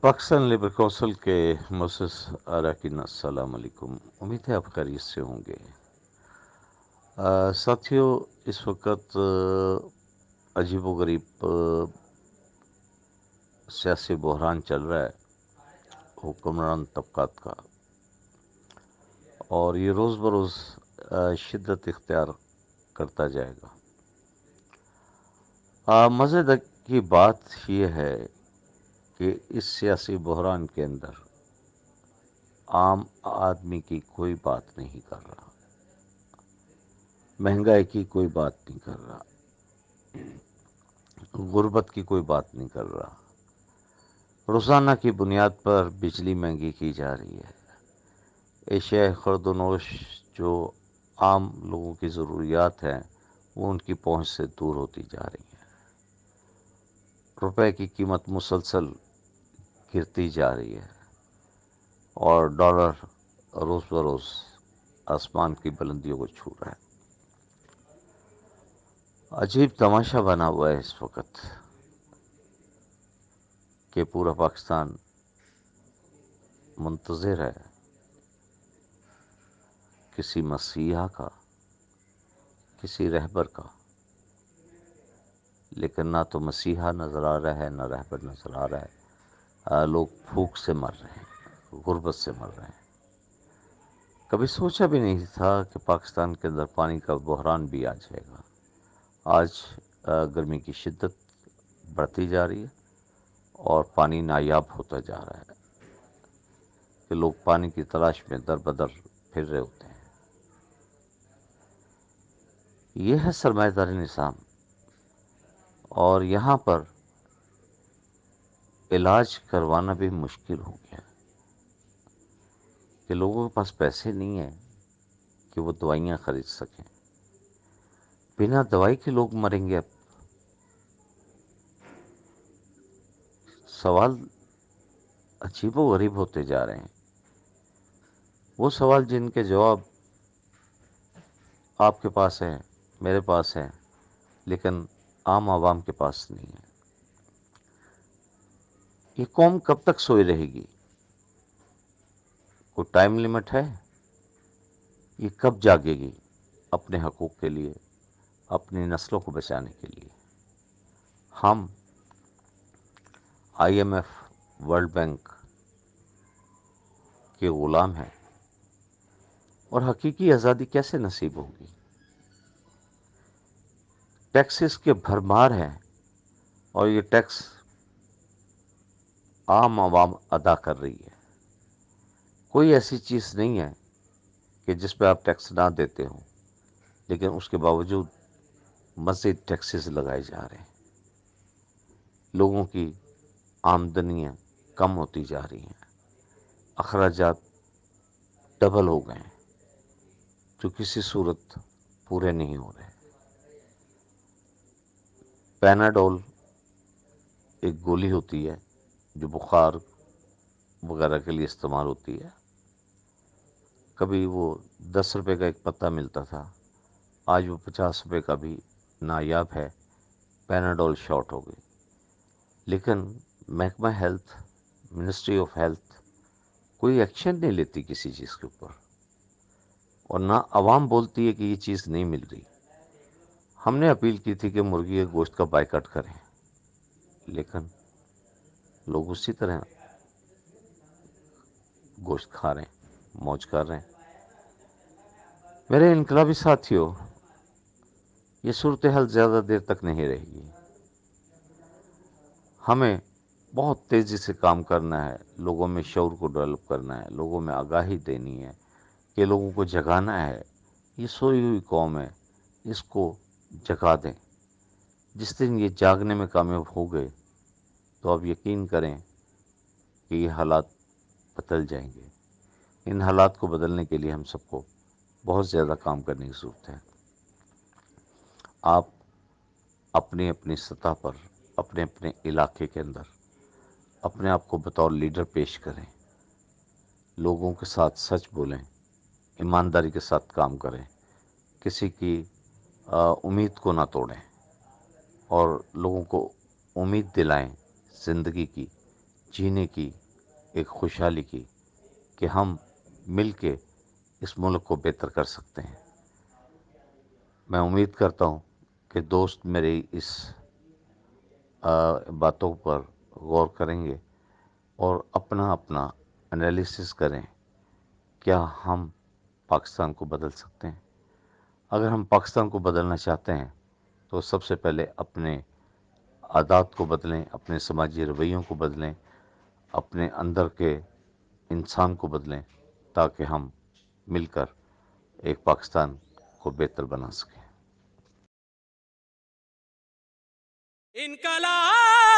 Pakistan labour council کے مؤسس اراکین السلام علیکم، امید ہے آپ خیریت سے ہوں گے۔ ساتھیو، اس وقت عجیب و غریب سیاسی بحران چل رہا ہے حکمران طبقات کا، اور یہ روز بروز شدت اختیار کرتا جائے گا۔ مزے کی بات یہ ہے کہ اس سیاسی بحران کے اندر عام آدمی کی کوئی بات نہیں کر رہا، مہنگائی کی کوئی بات نہیں کر رہا، غربت کی کوئی بات نہیں کر رہا، روزانہ کی بنیاد پر بجلی مہنگی کی جا رہی ہے، اشیاء خرد و نوش جو عام لوگوں کی ضروریات ہیں وہ ان کی پہنچ سے دور ہوتی جا رہی ہیں، روپے کی قیمت مسلسل گرتی جا رہی ہے، اور ڈالر روز بروز آسمان کی بلندیوں کو چھو رہا ہے۔ عجیب تماشا بنا ہوا ہے اس وقت کہ پورا پاکستان منتظر ہے کسی مسیحا کا، کسی رہبر کا، لیکن نہ تو مسیحا نظر آ رہا ہے نہ رہبر نظر آ رہا ہے۔ لوگ بھوک سے مر رہے ہیں، غربت سے مر رہے ہیں۔ کبھی سوچا بھی نہیں تھا کہ پاکستان کے اندر پانی کا بحران بھی آ جائے گا۔ آج گرمی کی شدت بڑھتی جا رہی ہے اور پانی نایاب ہوتا جا رہا ہے کہ لوگ پانی کی تلاش میں در بدر پھر رہے ہوتے ہیں۔ یہ ہے سرمایہ داری نظام، اور یہاں پر علاج کروانا بھی مشکل ہو گیا کہ لوگوں کے پاس پیسے نہیں ہیں کہ وہ دوائیاں خرید سکیں۔ بنا دوائی کے لوگ مریں گے۔ اب سوال عجیب و غریب ہوتے جا رہے ہیں، وہ سوال جن کے جواب آپ کے پاس ہیں، میرے پاس ہیں، لیکن عام عوام کے پاس نہیں ہے۔ یہ قوم کب تک سوئی رہے گی؟ کوئی ٹائم لیمٹ ہے؟ یہ کب جاگے گی اپنے حقوق کے لیے، اپنی نسلوں کو بچانے کے لیے؟ ہم I M F, World Bank کے غلام ہیں، اور حقیقی آزادی کیسے نصیب ہوگی؟ ٹیکسز کے بھرمار ہیں، اور یہ ٹیکس عام عوام ادا کر رہی ہے۔ کوئی ایسی چیز نہیں ہے کہ جس پہ آپ ٹیکس نہ دیتے ہوں، لیکن اس کے باوجود مزید ٹیکسز لگائے جا رہے ہیں۔ لوگوں کی آمدنیاں کم ہوتی جا رہی ہیں، اخراجات ڈبل ہو گئے ہیں جو کسی صورت پورے نہیں ہو رہے۔ پیناڈول ایک گولی ہوتی ہے جو بخار وغیرہ کے لیے استعمال ہوتی ہے۔ کبھی وہ 10 روپے کا ایک پتا ملتا تھا، آج وہ 50 روپے کا بھی نایاب ہے۔ پیناڈول شارٹ ہو گئی، لیکن محکمہ ہیلتھ، منسٹری آف ہیلتھ کوئی ایکشن نہیں لیتی کسی چیز کے اوپر، اور نہ عوام بولتی ہے کہ یہ چیز نہیں مل رہی۔ ہم نے اپیل کی تھی کہ مرغی کے گوشت کا بائیکاٹ کریں، لیکن لوگ اسی طرح گوشت کھا رہے ہیں، موج کر رہے ہیں۔ میرے انقلابی ساتھیوں، یہ صورتحال زیادہ دیر تک نہیں رہے گی۔ ہمیں بہت تیزی سے کام کرنا ہے، لوگوں میں شعور کو ڈیولپ کرنا ہے، لوگوں میں آگاہی دینی ہے کہ لوگوں کو جگانا ہے۔ یہ سوئی ہوئی قوم ہے، اس کو جگا دیں۔ جس دن یہ جاگنے میں کامیاب ہو گئے تو آپ یقین کریں کہ یہ حالات بدل جائیں گے۔ ان حالات کو بدلنے کے لیے ہم سب کو بہت زیادہ کام کرنے کی ضرورت ہے۔ آپ اپنی اپنی سطح پر، اپنے اپنے علاقے کے اندر اپنے آپ کو بطور لیڈر پیش کریں، لوگوں کے ساتھ سچ بولیں، ایمانداری کے ساتھ کام کریں، کسی کی امید کو نہ توڑیں اور لوگوں کو امید دلائیں زندگی کی، جینے کی، ایک خوشحالی کی، کہ ہم مل کے اس ملک کو بہتر کر سکتے ہیں۔ میں امید کرتا ہوں کہ دوست میری اس باتوں پر غور کریں گے اور اپنا اپنا انالیسس کریں، کیا ہم پاکستان کو بدل سکتے ہیں؟ اگر ہم پاکستان کو بدلنا چاہتے ہیں تو سب سے پہلے اپنے عادات کو بدلیں، اپنے سماجی رویوں کو بدلیں، اپنے اندر کے انسان کو بدلیں، تاکہ ہم مل کر ایک پاکستان کو بہتر بنا سکیں۔ انقلاب